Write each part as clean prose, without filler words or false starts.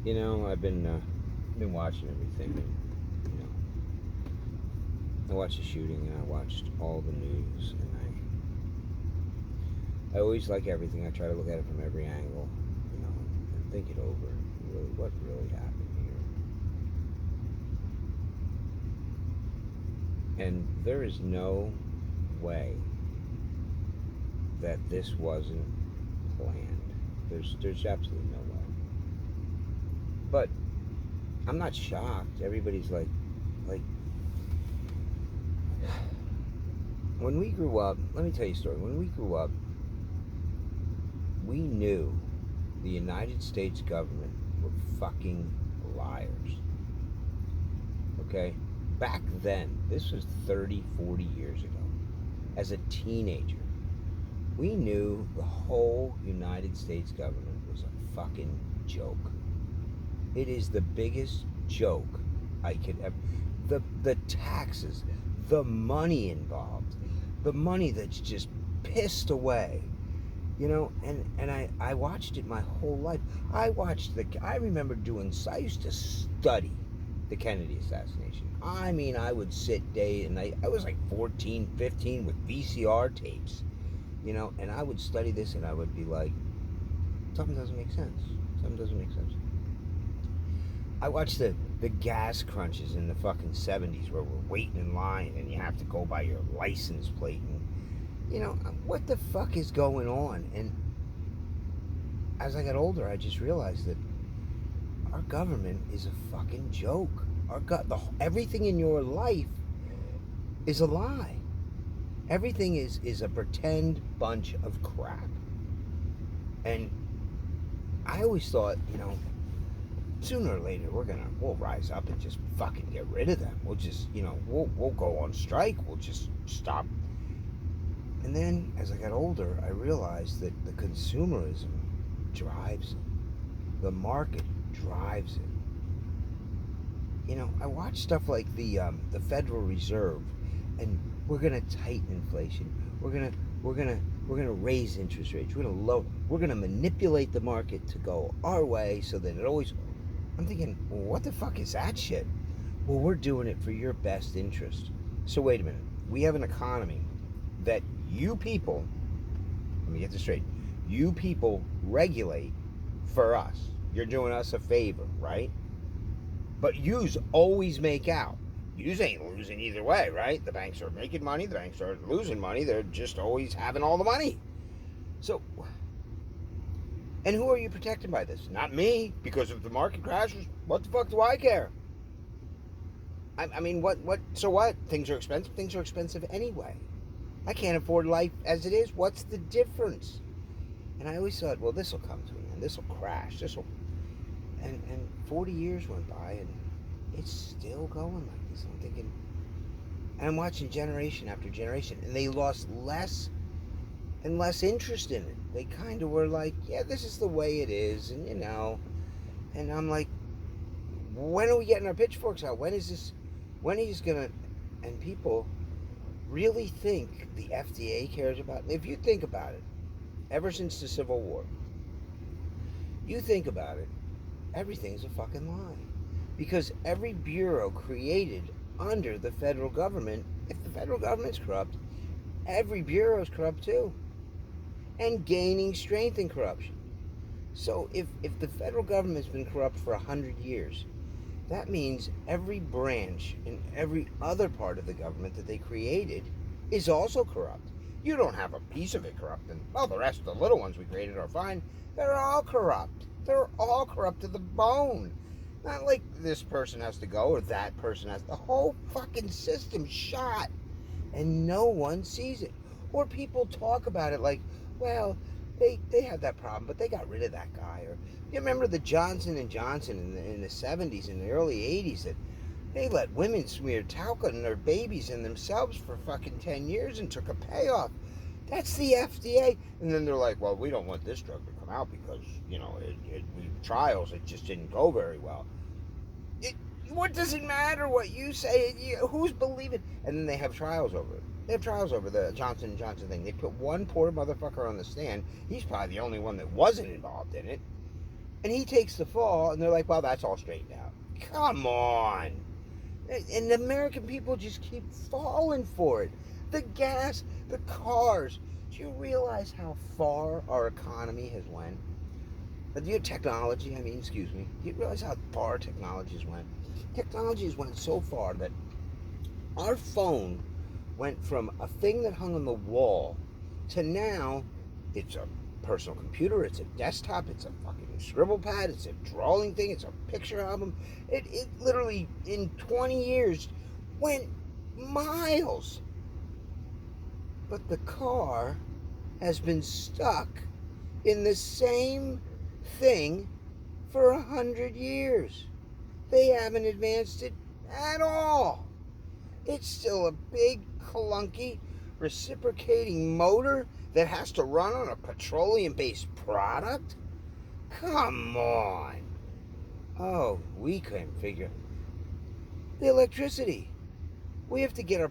I've been watching everything, and I watched the shooting, and I watched all the news, and I always like everything. I try to look at it from every angle, and think it over. Really, what really happened here? And there is no way that this wasn't planned. There's absolutely no way. But I'm not shocked. Everybody's like when we grew up. Let me tell you a story. When we grew up, we knew the United States government were fucking liars. Okay? Back then, this was 30, 40 years ago. As a teenager, we knew the whole United States government was a fucking joke. It is the biggest joke I could ever. The taxes, the money involved, the money that's just pissed away. And I watched it my whole life. I remember I used to study the Kennedy assassination. I mean, I would sit day and night. I was like 14, 15 with VCR tapes, and I would study this and I would be like, something doesn't make sense. Something doesn't make sense. I watched the gas crunches in the fucking 70s where we're waiting in line and you have to go by your license plate. And, what the fuck is going on? And as I got older, I just realized that our government is a fucking joke. Everything in your life is a lie. Everything is a pretend bunch of crap. And I always thought, sooner or later we'll rise up and just fucking get rid of them. We'll just we'll go on strike. We'll just stop. And then as I got older, I realized that the consumerism drives it. The market drives it. I watch stuff like the Federal Reserve, and we're gonna tighten inflation. We're gonna raise interest rates. We're gonna manipulate the market to go our way so that it always. I'm thinking, well, what the fuck is that shit? Well, we're doing it for your best interest. So wait a minute. We have an economy that you people. Let me get this straight. You people regulate for us. You're doing us a favor, right? But yous always make out. Yous ain't losing either way, right? The banks are making money. The banks are losing money. They're just always having all the money. So, and who are you protecting by this? Not me, because if the market crashes, what the fuck do I care? I mean, what? So what? Things are expensive. Things are expensive anyway. I can't afford life as it is. What's the difference? And I always thought, well, this will come to an end. This will crash. This will. And 40 years went by, and it's still going like this. I'm thinking, and I'm watching generation after generation, and they lost less and less interest in it. They kind of were like, yeah, this is the way it is, and and I'm like, when are we getting our pitchforks out? When is this? When he's gonna? And people really think the FDA cares about it. If you think about it, ever since the Civil War, you think about it, everything's a fucking lie. Because every bureau created under the federal government, if the federal government's corrupt, every bureau is corrupt too. And gaining strength in corruption. So if the federal government's been corrupt for 100 years, that means every branch in every other part of the government that they created is also corrupt. You don't have a piece of it corrupt, and well, the rest of the little ones we created are fine. They're all corrupt. They're all corrupt to the bone. Not like this person has to go or that person has. The whole fucking system's shot, and no one sees it. Or people talk about it like, well, they had that problem, but they got rid of that guy. Or you remember the Johnson and Johnson in the 70s and the early 80s that they let women smear talcum on their babies and themselves for fucking 10 years and took a payoff. That's the FDA. And then they're like, well, we don't want this drug to come out because, trials, it just didn't go very well. What does it matter what you say? Who's believing? And then they have trials over it. They have trials over the Johnson & Johnson thing. They put one poor motherfucker on the stand. He's probably the only one that wasn't involved in it. and he takes the fall, and they're like, well, that's all straightened out. Come on. And the American people just keep falling for it. The gas, the cars. Do you realize how far our economy has went? Your technology, excuse me. Do you realize how far technology has went? Technology has went so far that our phone went from a thing that hung on the wall to now it's a personal computer, it's a desktop, it's a fucking scribble pad, it's a drawing thing, it's a picture album. It literally, in 20 years, went miles. But the car has been stuck in the same thing for 100 years. They haven't advanced it at all. It's still a big, clunky, reciprocating motor that has to run on a petroleum-based product? Come on. Oh, we couldn't figure the electricity. We have to get our...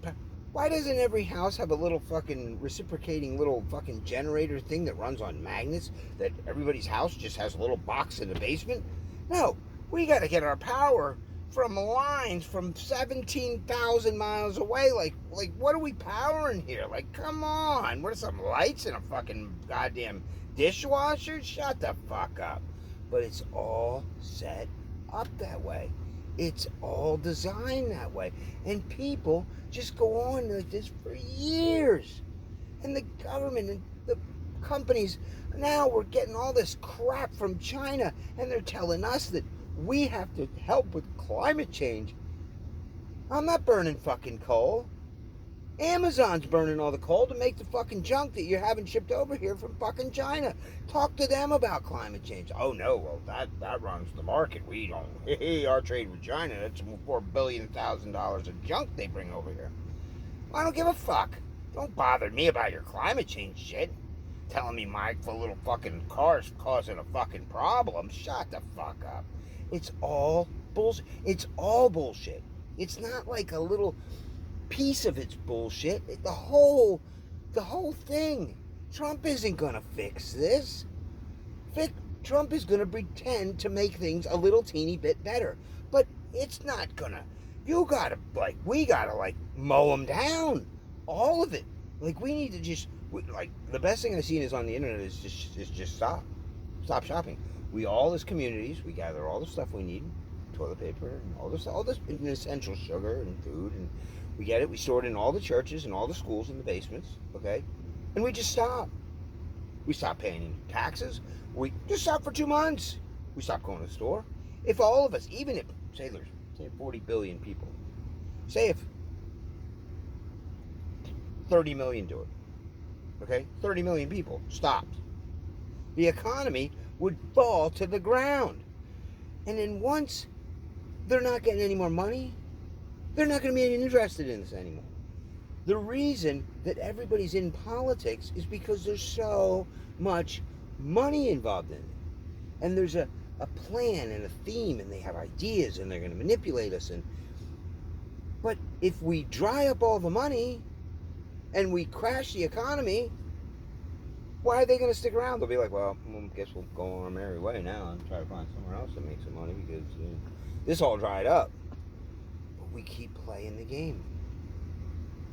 Why doesn't every house have a little fucking reciprocating little fucking generator thing that runs on magnets, that everybody's house just has a little box in the basement? No, we got to get our power from lines from 17,000 miles away. Like, what are we powering here? Like, come on. What are some lights in a fucking goddamn dishwasher? Shut the fuck up. But it's all set up that way. It's all designed that way. And people just go on like this for years. And the government and the companies, now we're getting all this crap from China, and they're telling us that we have to help with climate change. I'm not burning fucking coal. Amazon's burning all the coal to make the fucking junk that you're having shipped over here from fucking China. Talk to them about climate change. Oh no, well that runs the market. We don't. Hey, our trade with China, that's $4 billion of junk they bring over here. Well, I don't give a fuck. Don't bother me about your climate change shit. Telling me my little fucking car's causing a fucking problem. Shut the fuck up. It's all bullshit. It's all bullshit. It's not like a little piece of it's bullshit. The whole thing. Trump isn't gonna fix this. Trump is gonna pretend to make things a little teeny bit better, but it's not gonna. We gotta mow them down, all of it. Like, we need to just the best thing I've seen is on the internet is just stop shopping. We all as communities, we gather all the stuff we need, toilet paper and all this essential sugar and food, and we get it. We store it in all the churches and all the schools in the basements, okay? And we just stop. We stop paying taxes. We just stop for 2 months. We stop going to the store. If all of us, even if, say 40 billion people, say if 30 million do it, okay? 30 million people stopped. The economy would fall to the ground. And then once they're not getting any more money, they're not going to be interested in this anymore. The reason that everybody's in politics is because there's so much money involved in it. And there's a plan and a theme, and they have ideas, and they're going to manipulate us. But if we dry up all the money and we crash the economy, why are they going to stick around? They'll be like, well, I guess we'll go on our merry way now and try to find somewhere else to make some money, because this all dried up. But we keep playing the game.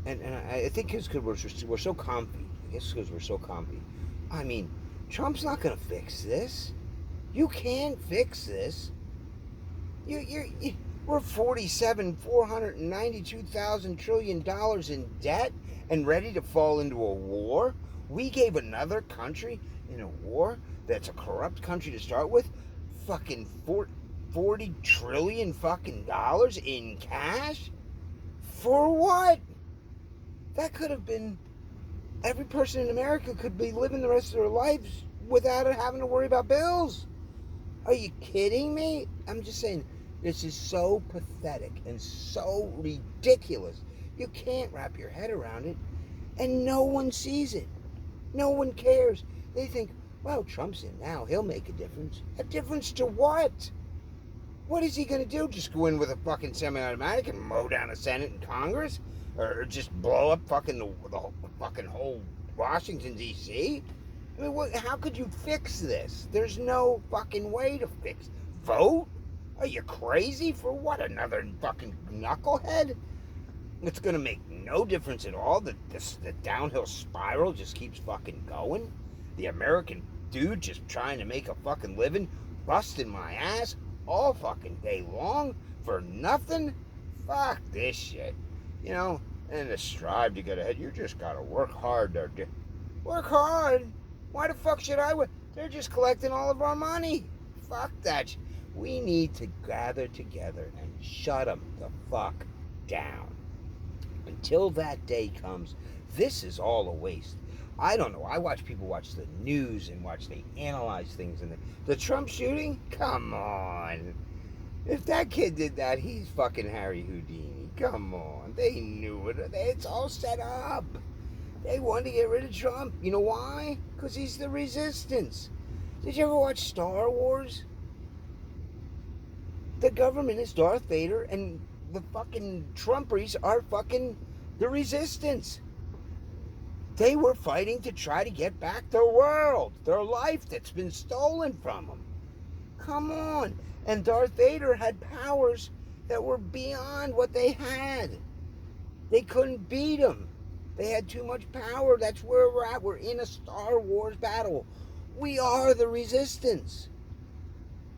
And I think it's because we're so comfy. I guess because we're so comfy. I mean, Trump's not going to fix this. You can't fix this. We're $492,000 trillion in debt and ready to fall into a war. We gave another country in a war that's a corrupt country to start with fucking $40 trillion fucking dollars in cash? For what? That could have been, every person in America could be living the rest of their lives without having to worry about bills. Are you kidding me? I'm just saying, this is so pathetic and so ridiculous. You can't wrap your head around it, and no one sees it. No one cares. They think, well, Trump's in now. He'll make a difference. A difference to what? What is he going to do? Just go in with a fucking semi-automatic and mow down the Senate and Congress? Or just blow up fucking the fucking whole Washington, D.C.? I mean, how could you fix this? There's no fucking way to fix. Vote? Are you crazy? For what? Another fucking knucklehead? It's gonna make no difference at all. The downhill spiral just keeps fucking going. The American dude just trying to make a fucking living, busting my ass all fucking day long for nothing. Fuck this shit. You know, and to strive to get ahead, you just gotta work hard. Work hard? Why the fuck should I? They're just collecting all of our money. Fuck that. We need to gather together and shut them the fuck down. Until that day comes, this is all a waste. I don't know. I watch people watch the news and they analyze things. And the Trump shooting? Come on. If that kid did that, he's fucking Harry Houdini. Come on. They knew it. It's all set up. They wanted to get rid of Trump. You know why? Because he's the resistance. Did you ever watch Star Wars? The government is Darth Vader, and the fucking Trumperies are fucking the resistance. They were fighting to try to get back their world, their life that's been stolen from them. Come on. And Darth Vader had powers that were beyond what they had. They couldn't beat him. They had too much power. That's where we're at. We're in a Star Wars battle. We are the resistance.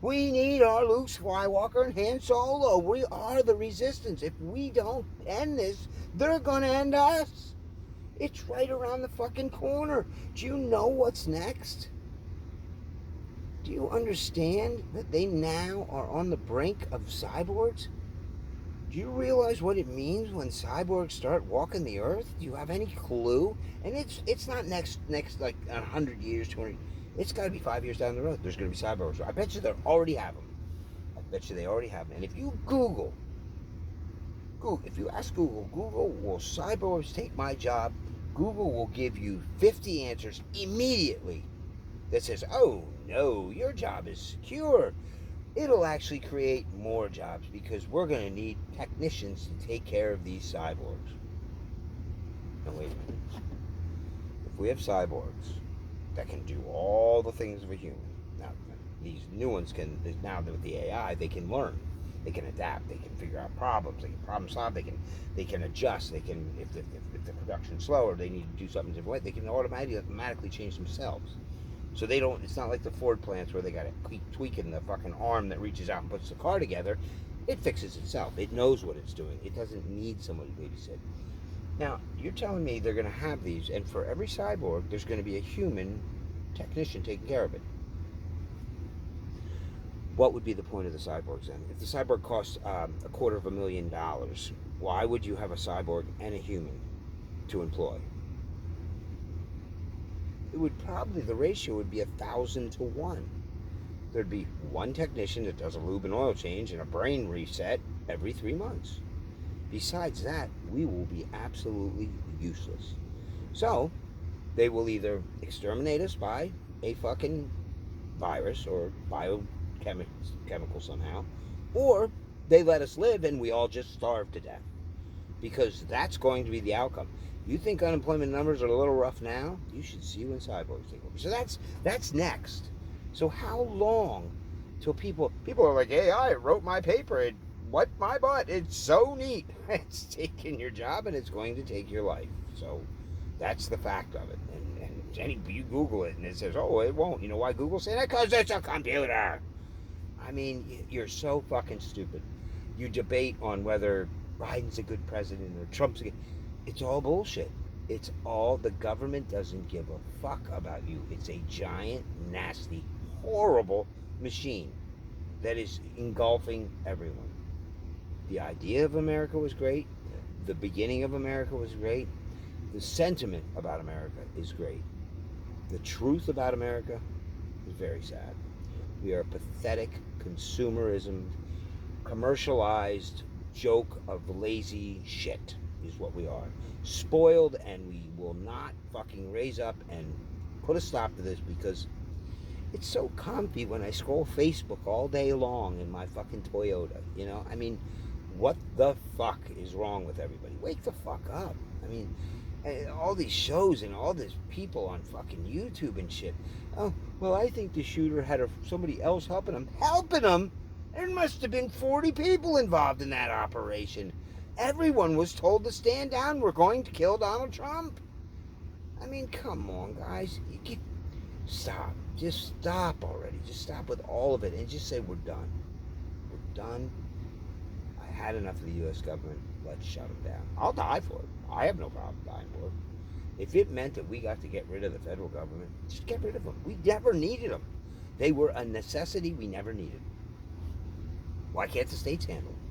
We need our Luke Skywalker and Han Solo. We are the resistance. If we don't end this, they're going to end us. It's right around the fucking corner. Do you know what's next? Do you understand that they now are on the brink of cyborgs? Do you realize what it means when cyborgs start walking the earth? Do you have any clue? And it's not next like 100 years, 200. It's got to be 5 years down the road. There's going to be cyborgs. I bet you they already have them. I bet you they already have them. And if you if you ask Google, will cyborgs take my job? Google will give you 50 answers immediately that says, oh no, your job is secure. It'll actually create more jobs because we're going to need technicians to take care of these cyborgs. Now wait a minute. If we have cyborgs that can do all the things of a human, now these new ones can, now with the AI, they can learn. They can adapt. They can figure out problems. They can problem solve. They can adjust. They can, if the production's slower, they need to do something different way. They can automatically change themselves. So they don't. It's not like the Ford plants where they got to keep tweaking the fucking arm that reaches out and puts the car together. It fixes itself. It knows what it's doing. It doesn't need somebody to babysit. Now you're telling me they're going to have these, and for every cyborg, there's going to be a human technician taking care of it. What would be the point of the cyborgs then? If the cyborg costs $250,000, why would you have a cyborg and a human to employ? It would probably, the ratio would be 1,000 to 1. There'd be one technician that does a lube and oil change and a brain reset every 3 months. Besides that, we will be absolutely useless. So, they will either exterminate us by a fucking virus or biochemical somehow, or they let us live and we all just starve to death. Because that's going to be the outcome. You think unemployment numbers are a little rough now? You should see when cyborgs take over. So that's next. So how long till people are like, hey, I wrote my paper. It wiped my butt. It's so neat. It's taking your job and it's going to take your life. So that's the fact of it. And you Google it and it says, oh, it won't. You know why Google said that? Because it's a computer. I mean, you're so fucking stupid. You debate on whether Biden's a good president or Trump's a good... It's all bullshit. It's all, the government doesn't give a fuck about you. It's a giant, nasty, horrible machine that is engulfing everyone. The idea of America was great. The beginning of America was great. The sentiment about America is great. The truth about America is very sad. We are a pathetic, consumerism, commercialized joke of lazy shit is what we are. Spoiled, and we will not fucking raise up and put a stop to this because it's so comfy when I scroll Facebook all day long in my fucking Toyota. You know, I mean, what the fuck is wrong with everybody? Wake the fuck up. I mean, And all these shows and all these people on fucking YouTube and shit. Oh, well, I think the shooter had somebody else helping him. Helping him? There must have been 40 people involved in that operation. Everyone was told to stand down. We're going to kill Donald Trump. I mean, come on, guys. Stop. Just stop already. Just stop with all of it and just say we're done. We're done. I had enough of the U.S. government. Let's shut them down. I'll die for it. I have no problem dying for it. If it meant that we got to get rid of the federal government, just get rid of them. We never needed them. They were a necessity we never needed. Why can't the states handle them?